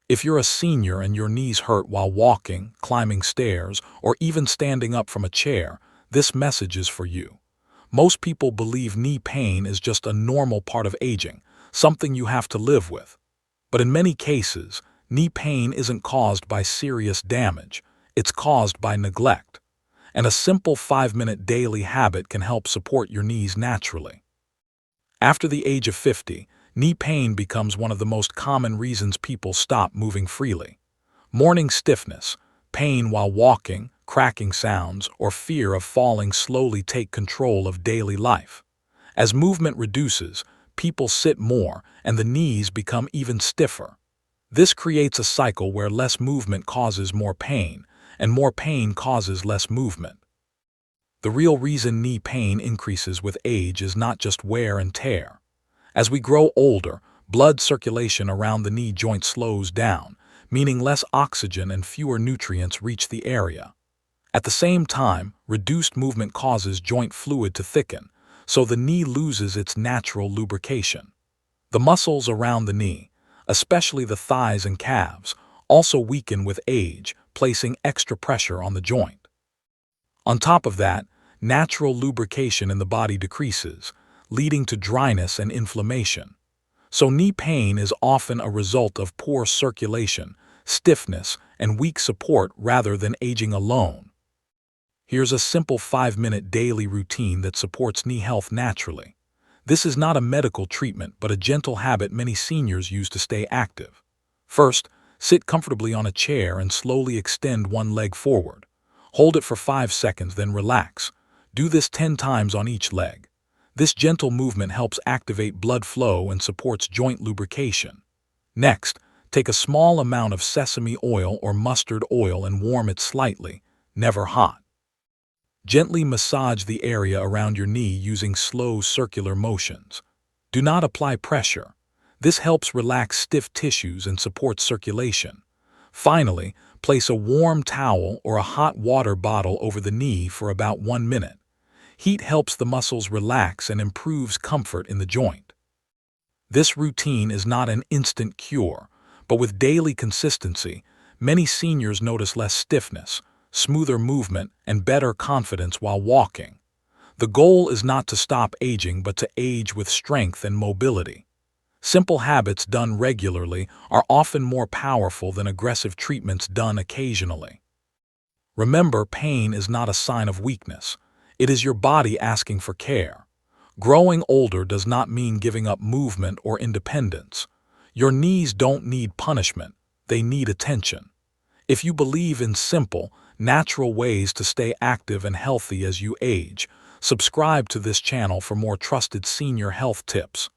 If you're a senior and your knees hurt while walking, climbing stairs, or even standing up from a chair, this message is for you. Most people believe knee pain is just a normal part of aging, something you have to live with. But in many cases, knee pain isn't caused by serious damage, it's caused by neglect. And a simple 5-minute daily habit can help support your knees naturally. After the age of 50, knee pain becomes one of the most common reasons people stop moving freely. Morning stiffness, pain while walking, cracking sounds, or fear of falling slowly take control of daily life. As movement reduces, people sit more and the knees become even stiffer. This creates a cycle where less movement causes more pain, and more pain causes less movement. The real reason knee pain increases with age is not just wear and tear. As we grow older, blood circulation around the knee joint slows down, meaning less oxygen and fewer nutrients reach the area. At the same time, reduced movement causes joint fluid to thicken, so the knee loses its natural lubrication. The muscles around the knee, especially the thighs and calves, also weaken with age, placing extra pressure on the joint. On top of that, natural lubrication in the body decreases, leading to dryness and inflammation. So knee pain is often a result of poor circulation, stiffness, and weak support rather than aging alone. Here's a simple 5-minute daily routine that supports knee health naturally. This is not a medical treatment, but a gentle habit many seniors use to stay active. First, sit comfortably on a chair and slowly extend one leg forward. Hold it for 5 seconds, then relax. Do this 10 times on each leg. This gentle movement helps activate blood flow and supports joint lubrication. Next, take a small amount of sesame oil or mustard oil and warm it slightly, never hot. Gently massage the area around your knee using slow circular motions. Do not apply pressure. This helps relax stiff tissues and supports circulation. Finally, place a warm towel or a hot water bottle over the knee for about 1 minute. Heat helps the muscles relax and improves comfort in the joint. This routine is not an instant cure, but with daily consistency, many seniors notice less stiffness, smoother movement, and better confidence while walking. The goal is not to stop aging, but to age with strength and mobility. Simple habits done regularly are often more powerful than aggressive treatments done occasionally. Remember, pain is not a sign of weakness. It is your body asking for care. Growing older does not mean giving up movement or independence. Your knees don't need punishment, they need attention. If you believe in simple, natural ways to stay active and healthy as you age, subscribe to this channel for more trusted senior health tips.